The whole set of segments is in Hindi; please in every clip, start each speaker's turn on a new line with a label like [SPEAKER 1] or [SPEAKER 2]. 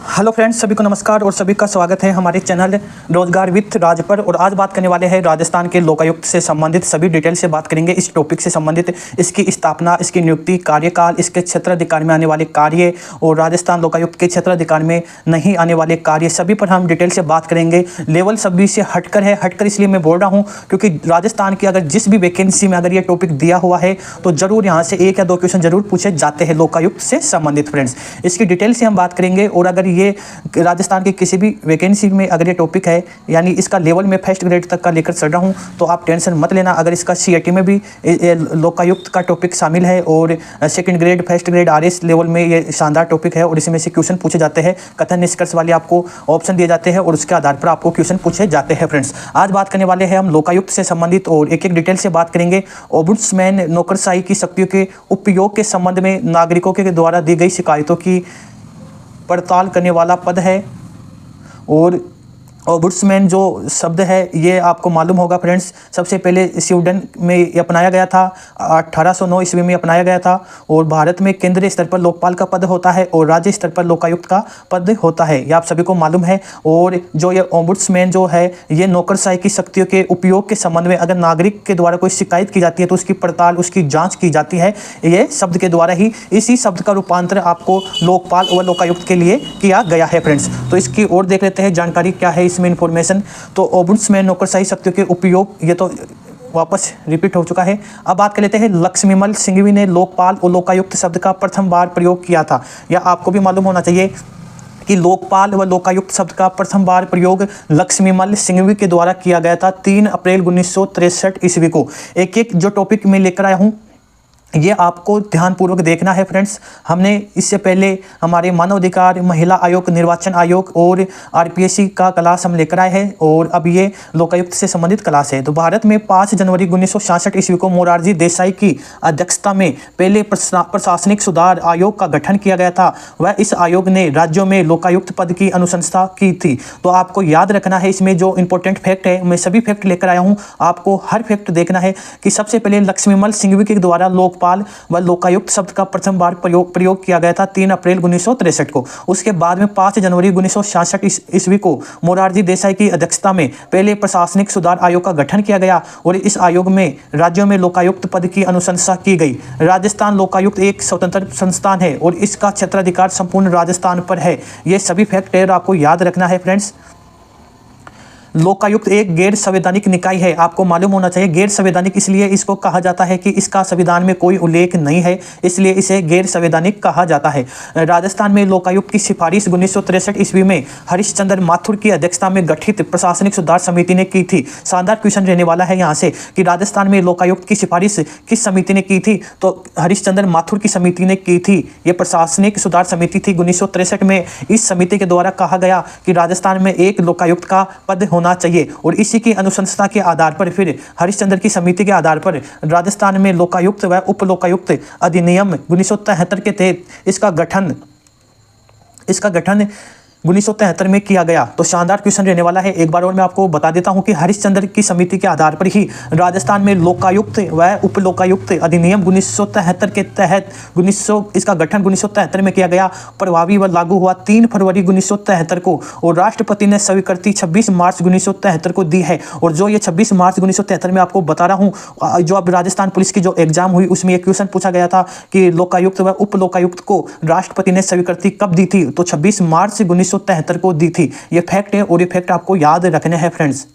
[SPEAKER 1] हेलो फ्रेंड्स, सभी को नमस्कार और सभी का स्वागत है हमारे चैनल रोजगार विथ राज पर। और आज बात करने वाले हैं राजस्थान के लोकायुक्त से संबंधित सभी डिटेल से बात करेंगे। इस टॉपिक से संबंधित इसकी स्थापना, इसकी नियुक्ति, कार्यकाल, इसके क्षेत्राधिकार में आने वाले कार्य और राजस्थान लोकायुक्त के क्षेत्राधिकार में नहीं आने वाले कार्य, सभी पर हम डिटेल से बात करेंगे। लेवल सभी से हटकर है। हटकर इसलिए मैं बोल रहा हूँ क्योंकि राजस्थान की अगर जिस भी वैकेंसी में अगर ये टॉपिक दिया हुआ है तो जरूर यहाँ से 1 या 2 क्वेश्चन जरूर पूछे जाते हैं लोकायुक्त से संबंधित। फ्रेंड्स, इसकी डिटेल से हम बात करेंगे। और अगर ये राजस्थान की किसी भी वैकेंसी में अगर ये टॉपिक है, यानी इसका लेवल में फर्स्ट ग्रेड तक का लेकर चल रहा हूँ, तो आप टेंशन मत लेना। अगर इसका सीएटी में भी लोकायुक्त का टॉपिक शामिल है और second grade, first grade, RS level में ये शानदार टॉपिक है और इसमें से क्वेश्चन पूछे जाते हैं। कथन निष्कर्ष वाले आपको ऑप्शन दिए जाते हैं और उसके आधार पर आपको क्वेश्चन पूछे जाते हैं। फ्रेंड्स, आज बात करने वाले हैं हम लोकायुक्त से संबंधित और एक एक डिटेल से बात करेंगे। ओम्बुड्समैन नौकरशाही की शक्तियों के उपयोग के संबंध में नागरिकों के द्वारा दी गई शिकायतों की पड़ताल करने वाला पद है। और ओम्बुड्समैन जो शब्द है ये आपको मालूम होगा फ्रेंड्स, सबसे पहले स्वीडन में अपनाया गया था, 1809 ईस्वी में अपनाया गया था। और भारत में केंद्रीय स्तर पर लोकपाल का पद होता है और राज्य स्तर पर लोकायुक्त का पद होता है, ये आप सभी को मालूम है। और जो ये ओम्बुड्समैन जो है ये नौकरशाही की शक्तियों के उपयोग के संबंध में अगर नागरिक के द्वारा कोई शिकायत की जाती है तो उसकी पड़ताल, उसकी जाँच की जाती है, ये शब्द के द्वारा ही। इसी शब्द का रूपांतर आपको लोकपाल व लोकायुक्त के लिए किया गया है। फ्रेंड्स, तो इसकी और देख लेते हैं जानकारी क्या है इसमें इंफॉर्मेशन। तो ओम्बुड्समैन नौकरशाही शक्तियों के उपयोग, ये तो वापस रिपीट हो चुका है। अब बात कर लेते हैं, लक्ष्मीमल सिंघवी ने लोकपाल और लोकायुक्त शब्द का प्रथम बार प्रयोग किया था। यह आपको भी मालूम होना चाहिए कि लोकपाल व लोकायुक्त शब्द का प्रथम बार प्रयोग लक्ष्मीमल सिंघवी के द्वारा किया गया था 3 अप्रैल 1963 ईस्वी को। एक एक जो टॉपिक मैं लेकर आया हूँ ये आपको ध्यानपूर्वक देखना है। फ्रेंड्स, हमने इससे पहले हमारे मानव अधिकार, महिला आयोग, निर्वाचन आयोग और आरपीएससी का क्लास हम लेकर आए हैं और अब ये लोकायुक्त से संबंधित क्लास है। तो भारत में 5 जनवरी 1966 ईस्वी को मोरारजी देसाई की अध्यक्षता में पहले प्रशासनिक सुधार आयोग का गठन किया गया था। वह इस आयोग ने राज्यों में लोकायुक्त पद की अनुशंसा की थी। तो आपको याद रखना है, इसमें जो इंपॉर्टेंट फैक्ट है, मैं सभी फैक्ट लेकर आया हूँ, आपको हर फैक्ट देखना है कि सबसे पहले लक्ष्मीमल सिंघवी के द्वारा लोकपाल व लोकायुक्त शब्द का प्रथम बार प्रयोग किया गया था 3 अप्रैल 1963 को। उसके बाद में 5 जनवरी 1966 ईस्वी को मोरारजी देसाई की अध्यक्षता में पहले प्रशासनिक सुधार आयोग का गठन किया गया और इस आयोग में राज्यों में लोकायुक्त पद की अनुशंसा की गई। राजस्थान लोकायुक्त एक स्वतंत्र संस्थान है और इसका क्षेत्राधिकार संपूर्ण राजस्थान पर है। ये सभी फैक्ट है और आपको याद रखना है। फ्रेंड्स, लोकायुक्त एक गैर संवैधानिक निकाय है, आपको मालूम होना चाहिए। गैर संवैधानिक इसलिए इसको कहा जाता है कि इसका संविधान में कोई उल्लेख नहीं है, इसलिए इसे गैर संवैधानिक कहा जाता है। राजस्थान में लोकायुक्त की सिफारिश 1963 ईस्वी में हरिश्चंद्र माथुर की अध्यक्षता में गठित प्रशासनिक सुधार समिति ने की थी। शानदार क्वेश्चन रहने वाला है यहाँ से कि राजस्थान में लोकायुक्त की सिफारिश किस समिति ने की थी, तो हरिश्चंद्र माथुर की समिति ने की थी। ये प्रशासनिक सुधार समिति थी 1963 में। इस समिति के द्वारा कहा गया कि राजस्थान में एक लोकायुक्त का पद होना चाहिए और इसी की अनुशंसा के आधार पर फिर हरिश्चंद्र की समिति के आधार पर राजस्थान में लोकायुक्त व उप लोकायुक्त अधिनियम 1973 के तहत इसका गठन 1973 में किया गया। तो शानदार क्वेश्चन रहने वाला है। एक बार और मैं आपको बता देता हूं कि हरिश्चंद्र की समिति के आधार पर ही राजस्थान में लोकायुक्त व उप लोकायुक्त अधिनियम 1973 के तहत इसका गठन 1973 में किया गया। प्रभावी व लागू हुआ 3 फरवरी 1973 को और राष्ट्रपति ने स्वीकृति 26 मार्च 1973 को दी है। और जो ये 26 मार्च 1973 में आपको बता रहा हूँ, जो अब राजस्थान पुलिस की जो एग्जाम हुई उसमें एक क्वेश्चन पूछा गया था कि लोकायुक्त व उप लोकायुक्त को राष्ट्रपति ने स्वीकृति कब दी थी, तो 26 मार्च 1973 को दी थी। ये फैक्ट है और ये फैक्ट आपको याद रखने हैं। फ्रेंड्स,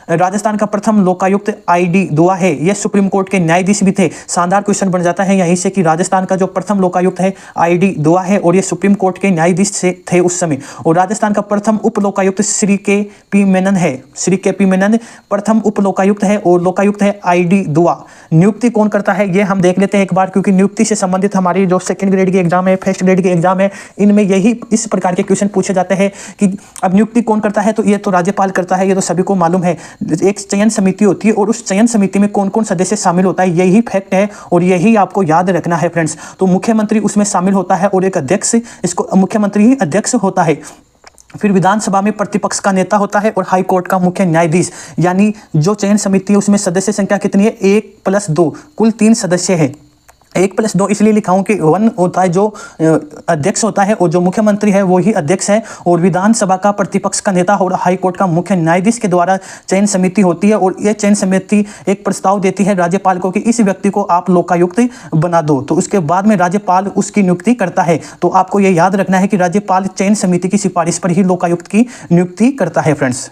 [SPEAKER 1] राजस्थान का प्रथम लोकायुक्त आईडी दुआ है, यह सुप्रीम कोर्ट के न्यायाधीश भी थे। शानदार क्वेश्चन बन जाता है यहीं से कि राजस्थान का जो प्रथम लोकायुक्त है आईडी दुआ है और ये सुप्रीम कोर्ट के न्यायाधीश से थे उस समय। और राजस्थान का प्रथम उप लोकायुक्त श्री के पी मेनन है। श्री के पी मेनन प्रथम उप लोकायुक्त है और लोकायुक्त है आईडी दुआ। नियुक्ति कौन करता है ये हम देख लेते हैं एक बार, क्योंकि नियुक्ति से संबंधित हमारी जो सेकंड ग्रेड की एग्जाम है, फर्स्ट ग्रेड की एग्जाम है, इनमें यही इस प्रकार के क्वेश्चन पूछे जाते हैं कि अब नियुक्ति कौन करता है, तो ये तो राज्यपाल करता है, ये तो सभी को मालूम है। एक चयन समिति होती है और उस चयन समिति में कौन कौन सदस्य शामिल होता है, यही फैक्ट है और यही आपको याद रखना है। फ्रेंड्स, तो मुख्यमंत्री उसमें शामिल होता है और एक अध्यक्ष, इसको मुख्यमंत्री ही अध्यक्ष होता है। फिर विधानसभा में प्रतिपक्ष का नेता होता है और हाई कोर्ट का मुख्य न्यायाधीश। यानी जो चयन समिति है उसमें सदस्य संख्या कितनी है, 1+2, कुल 3 सदस्य है। 1+2 इसलिए लिखा हूं कि 1 होता है जो अध्यक्ष होता है और जो मुख्यमंत्री है वो ही अध्यक्ष है, और विधानसभा का प्रतिपक्ष का नेता और हाई कोर्ट का मुख्य न्यायाधीश के द्वारा चयन समिति होती है, और यह चयन समिति एक प्रस्ताव देती है राज्यपाल को कि इस व्यक्ति को आप लोकायुक्त बना दो। तो उसके बाद में राज्यपाल उसकी नियुक्ति करता है। तो आपको यह याद रखना है कि राज्यपाल चयन समिति की सिफारिश पर ही लोकायुक्त की नियुक्ति करता है फ्रेंड्स।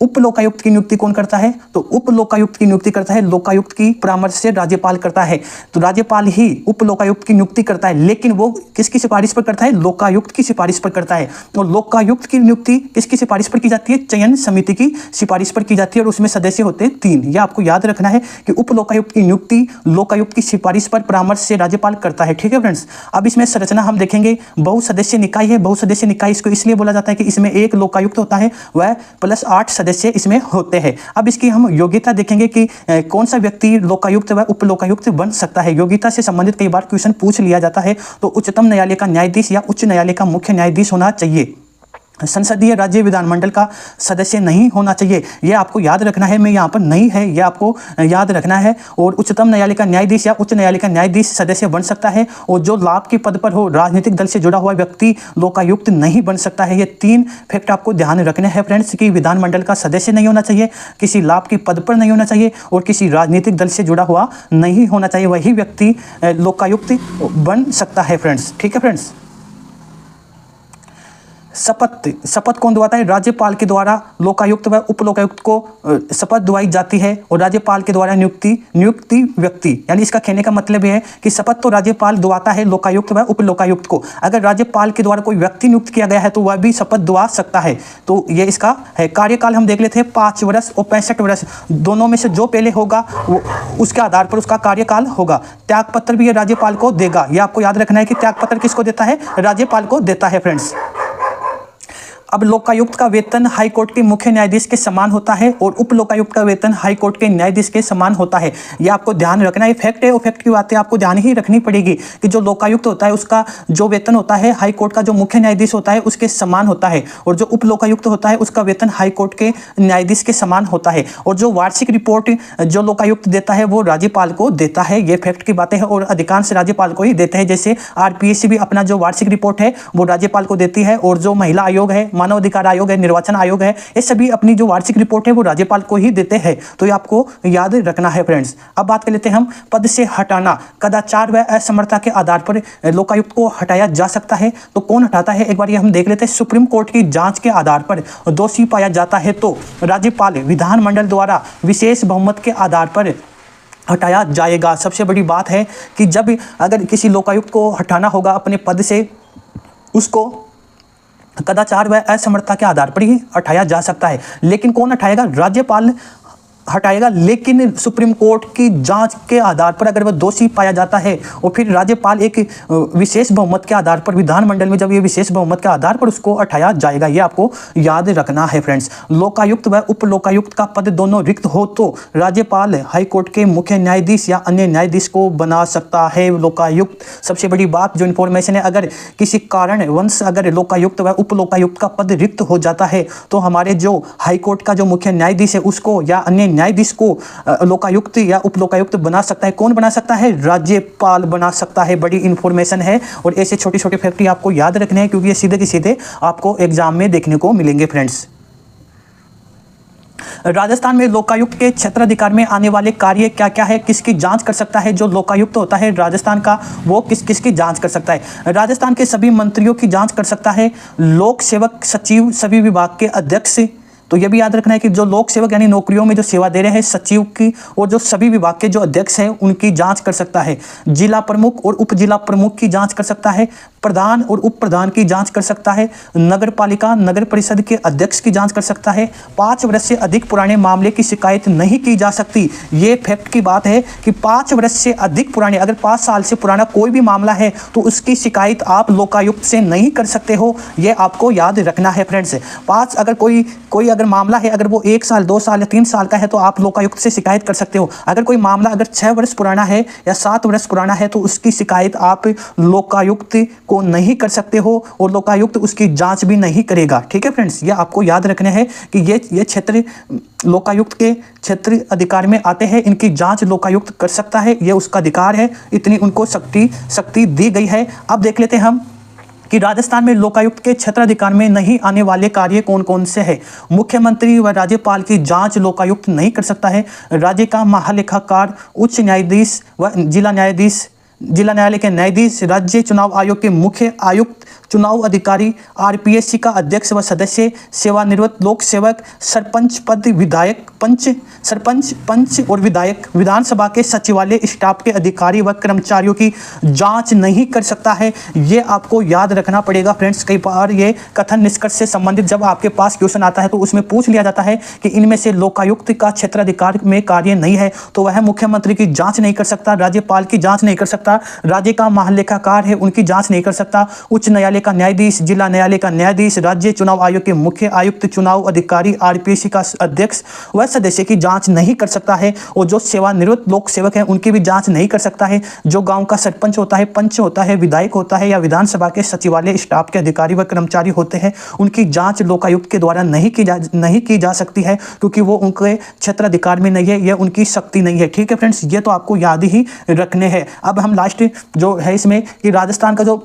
[SPEAKER 1] उप लोकायुक्त की नियुक्ति कौन करता है? तो उप लोकायुक्त की नियुक्ति करता है लोकायुक्त की परामर्श से राज्यपाल करता है। तो राज्यपाल ही उप लोकायुक्त की नियुक्ति करता है, लेकिन वो किसकी सिफारिश पर करता है? लोकायुक्त की सिफारिश पर करता है। और लोकायुक्त की नियुक्ति किसकी सिफारिश पर की जाती है? चयन समिति की सिफारिश पर की जाती है, और उसमें सदस्य होते हैं 3। यह आपको याद रखना है कि उप लोकायुक्त की नियुक्ति लोकायुक्त की सिफारिश पर परामर्श से राज्यपाल करता है। ठीक है फ्रेंड्स। अब इसमें संरचना हम देखेंगे। बहुसदस्यीय निकाय है। बहुसदस्यीय निकाय इसको इसलिए बोला जाता है कि इसमें एक लोकायुक्त होता है, वह +8 सदस्य इसमें होते हैं। अब इसकी हम योग्यता देखेंगे कि कौन सा व्यक्ति लोकायुक्त व उप लोकायुक्त बन सकता है। योग्यता से संबंधित कई बार क्वेश्चन पूछ लिया जाता है। तो उच्चतम न्यायालय का न्यायाधीश या उच्च न्यायालय का मुख्य न्यायाधीश होना चाहिए। संसदीय राज्य विधानमंडल का सदस्य नहीं होना चाहिए, यह आपको याद रखना है। मैं यहाँ पर नहीं है, यह आपको याद रखना है। और उच्चतम न्यायालय का न्यायाधीश या उच्च न्यायालय का न्यायाधीश सदस्य बन सकता है, और जो लाभ के पद पर हो, राजनीतिक दल से जुड़ा हुआ व्यक्ति लोकायुक्त नहीं बन सकता है। ये 3 फैक्ट आपको ध्यान रखने हैं फ्रेंड्स, कि विधानमंडल का सदस्य नहीं होना चाहिए, किसी लाभ के पद पर नहीं होना चाहिए, और किसी राजनीतिक दल से जुड़ा हुआ नहीं होना चाहिए। वही व्यक्ति लोकायुक्त बन सकता है फ्रेंड्स। ठीक है फ्रेंड्स। शपथ कौन दिलाता है? राज्यपाल के द्वारा लोकायुक्त व उप लोकायुक्त को शपथ दिलाई जाती है, और राज्यपाल के द्वारा नियुक्ति व्यक्ति, यानी इसका कहने का मतलब यह है कि शपथ तो राज्यपाल दिलाता है लोकायुक्त व उप लोकायुक्त को। अगर राज्यपाल के द्वारा कोई व्यक्ति नियुक्त किया गया है तो वह भी शपथ दिला सकता है। तो ये इसका है। कार्यकाल हम देख लेते हैं, 5 वर्ष और 65 वर्ष, दोनों में से जो पहले होगा उसके आधार पर उसका कार्यकाल होगा। त्यागपत्र भी ये राज्यपाल को देगा। यह आपको याद रखना है कि त्यागपत्र किसको देता है? राज्यपाल को देता है फ्रेंड्स। अब लोकायुक्त का वेतन हाई कोर्ट के मुख्य न्यायाधीश के समान होता है, और उप लोकायुक्त का वेतन हाई कोर्ट के न्यायाधीश के समान होता है। यह आपको ध्यान रखना है। फैक्ट है, वो फैक्ट की बातें आपको ध्यान ही रखनी पड़ेगी कि जो लोकायुक्त होता है उसका जो वेतन होता है हाई कोर्ट का जो मुख्य न्यायाधीश होता है उसके समान होता है, और जो उप लोकायुक्त होता है उसका वेतन हाई कोर्ट के न्यायाधीश के समान होता है। और जो वार्षिक रिपोर्ट जो लोकायुक्त देता है वो राज्यपाल को देता है। ये फैक्ट की बातें हैं, और अधिकांश राज्यपाल को ही देते हैं। जैसे RPSC भी अपना जो वार्षिक रिपोर्ट है वो राज्यपाल को देती है, और जो महिला आयोग है, मानव अधिकार आयोग है, निर्वाचन आयोग है, ये सभी अपनी जो वार्षिक रिपोर्ट है वो राज्यपाल को ही देते हैं। तो ये आपको याद रखना है फ्रेंड्स। अब बात कर लेते हैं हम पद से हटाना। कदाचार व असमर्थता के आधार पर लोकायुक्त को हटाया जा सकता है। तो कौन हटाता है, एक बार ये हम देख लेते हैं। सुप्रीम कोर्ट की जांच के आधार पर दोषी पाया जाता है तो राज्यपाल विधानमंडल द्वारा विशेष बहुमत के आधार पर हटाया जाएगा। सबसे बड़ी बात है कि जब अगर किसी लोकायुक्त को हटाना होगा अपने पद से, उसको कदाचार व असमर्थता के आधार पर ही हटाया जा सकता है। लेकिन कौन हटाएगा? राज्यपाल हटाएगा। लेकिन सुप्रीम कोर्ट की जांच के आधार पर अगर वह दोषी पाया जाता है, और फिर राज्यपाल एक विशेष बहुमत के आधार पर, विधानमंडल में जब ये विशेष बहुमत के आधार पर उसको हटाया जाएगा। ये आपको याद रखना है फ्रेंड्स। लोकायुक्त व उप लोकायुक्त का पद दोनों रिक्त हो तो राज्यपाल हाई कोर्ट के मुख्य न्यायाधीश या अन्य न्यायाधीश को बना सकता है लोकायुक्त। सबसे बड़ी बात जो इन्फॉर्मेशन है, अगर किसी कारण वंश अगर लोकायुक्त व उप लोकायुक्त का पद रिक्त हो जाता है तो हमारे जो हाई कोर्ट का जो मुख्य न्यायाधीश है उसको या अन्य न्यायाधीश को लोकायुक्त या उप लोकायुक्त बना सकता है। कौन बना सकता है? राज्यपाल बना सकता है। बड़ी इंफॉर्मेशन है, और ऐसे छोटे छोटे फैक्ट आपको याद रखने हैं, क्योंकि ये सीधे के सीधे आपको एग्जाम में देखने को मिलेंगे फ्रेंड्स। राजस्थान में लोकायुक्त के क्षेत्राधिकार में आने वाले कार्य क्या क्या है, किसकी जांच कर सकता है? जो लोकायुक्त होता है राजस्थान का वो किसकी जांच कर सकता है? राजस्थान के सभी मंत्रियों की जांच कर सकता है। लोक सेवक सचिव, सभी विभाग के अध्यक्ष। तो ये भी याद रखना है कि जो लोक सेवक यानी नौकरियों में जो सेवा दे रहे हैं सचिव की, और जो सभी विभाग के जो अध्यक्ष हैं उनकी जांच कर सकता है। जिला प्रमुख और उप जिला प्रमुख की जांच कर सकता है। प्रधान और उप प्रधान की जांच कर सकता है। नगर पालिका नगर परिषद के अध्यक्ष की जांच कर सकता है। 5 वर्ष से अधिक पुराने मामले की शिकायत नहीं की जा सकती। ये फैक्ट की बात है कि 5 वर्ष से अधिक पुराने, अगर 5 साल से पुराना कोई भी मामला है तो उसकी शिकायत आप लोकायुक्त से नहीं कर सकते हो। ये आपको याद रखना है फ्रेंड्स। 5 अगर कोई अगर अगर मामला है, अगर वो 1 साल 2 साल या 3 साल का है तो आप लोकायुक्त से शिकायत कर सकते हो। अगर कोई मामला अगर 6 वर्ष पुराना है या 7 वर्ष पुराना है तो उसकी शिकायत आप लोकायुक्त को नहीं कर सकते हो और लोकायुक्त उसकी जांच भी नहीं करेगा। ठीक है फ्रेंड्स, ये आपको याद रखना है कि ये क्षेत्र लोकायुक्त के क्षेत्र अधिकार में आते हैं। इनकी जांच लोकायुक्त कर सकता है, ये उसका अधिकार है, इतनी उनको शक्ति दी गई है। अब देख लेते हैं हम कि राजस्थान में लोकायुक्त के क्षेत्राधिकार में नहीं आने वाले कार्य कौन कौन से हैं। मुख्यमंत्री व राज्यपाल की जांच लोकायुक्त नहीं कर सकता है। राज्य का महालेखाकार, उच्च न्यायाधीश व जिला न्यायालय के न्यायाधीश, राज्य चुनाव आयोग के मुख्य आयुक्त, चुनाव अधिकारी, आरपीएससी का अध्यक्ष व सदस्य, सेवानिवृत्त लोक सेवक, सरपंच पद, विधायक, पंच और विधायक, विधानसभा के सचिवालय स्टाफ के अधिकारी व कर्मचारियों की जांच नहीं कर सकता है। ये आपको याद रखना पड़ेगा फ्रेंड्स। कई बार ये कथन निष्कर्ष से संबंधित जब आपके पास क्वेश्चन आता है तो उसमें पूछ लिया जाता है कि इनमें से लोकायुक्त का क्षेत्राधिकार में कार्य नहीं है तो वह मुख्यमंत्री की जांच नहीं कर सकता, राज्यपाल की जांच नहीं कर सकता, राज्य का महालेखाकार है उनकी जांच नहीं कर सकता, उच्च न्यायालय का न्यायाधीश, जिला न्यायालय का न्यायाधीश, राज्य चुनाव आयोग के मुख्य आयुक्त, चुनाव अधिकारी, आरपीएससी का अध्यक्ष व सदस्य की जांच नहीं कर सकता है। और जो सेवानिवृत्त लोक सेवक हैं उनकी भी जांच नहीं कर सकता है। जो गांव का सरपंच होता है, पंच होता है, विधायक होता है या विधानसभा के सचिवालय स्टाफ के अधिकारी व कर्मचारी होते हैं, उनकी जांच लोकायुक्त के द्वारा नहीं की जा सकती है क्योंकि वो उनके क्षेत्राधिकार में नहीं है, यह उनकी शक्ति नहीं है। ठीक है फ्रेंड्स, ये तो आपको याद ही रखने हैं। अब हम लास्ट जो है इसमें कि राजस्थान का जो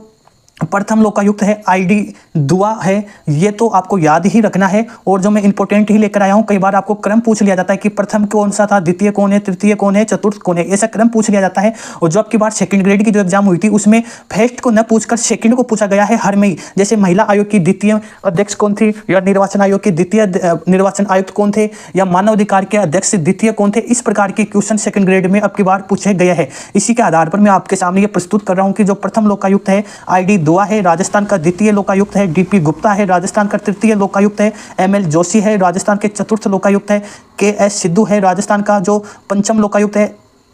[SPEAKER 1] प्रथम लोकायुक्त है आईडी दुआ है, ये तो आपको याद ही रखना है। और जो मैं इंपॉर्टेंट ही लेकर आया हूँ, कई बार आपको क्रम पूछ लिया जाता है कि प्रथम कौन सा था, द्वितीय कौन है, तृतीय कौन है, चतुर्थ कौन है, ऐसा क्रम पूछ लिया जाता है। और जो आपकी बार सेकंड ग्रेड की जो एग्जाम हुई थी उसमें फर्स्ट को न पूछकर सेकंड को पूछा गया है हर में ही। जैसे महिला आयोग की द्वितीय अध्यक्ष कौन थी, या निर्वाचन आयोग के द्वितीय निर्वाचन आयुक्त कौन थे, या मानव अधिकार के अध्यक्ष द्वितीय कौन थे, इस प्रकार के क्वेश्चन सेकंड ग्रेड में अब की बार पूछे गए हैं। इसी के आधार पर मैं आपके सामने ये प्रस्तुत कर रहा हूँ कि जो प्रथम लोकायुक्त है आईडी दुआ है, राजस्थान का द्वितीय लोकायुक्त है डीपी गुप्ता है, राजस्थान का तृतीय लोकायुक्त है एमएल जोशी है, राजस्थान के चतुर्थ लोकायुक्त है केएस सिद्धू है, राजस्थान का जो पंचम लोकायुक्त है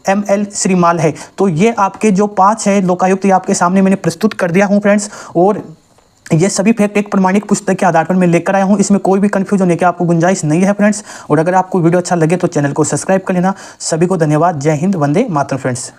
[SPEAKER 1] एमएल श्रीमाल है। तो ये आपके जो 5 है लोकायुक्त, ये आपके सामने मैंने प्रस्तुत कर दिया हूं फ्रेंड्स। और ये सभी फैक्ट एक प्रमाणिक पुस्तक के आधार पर मैं लेकर आया हूं, इसमें कोई भी कंफ्यूज होने की आपको गुंजाइश नहीं है फ्रेंड्स। और अगर आपको वीडियो अच्छा लगे तो चैनल को सब्सक्राइब कर लेना। सभी को धन्यवाद। जय हिंद, वंदे मातरम फ्रेंड्स।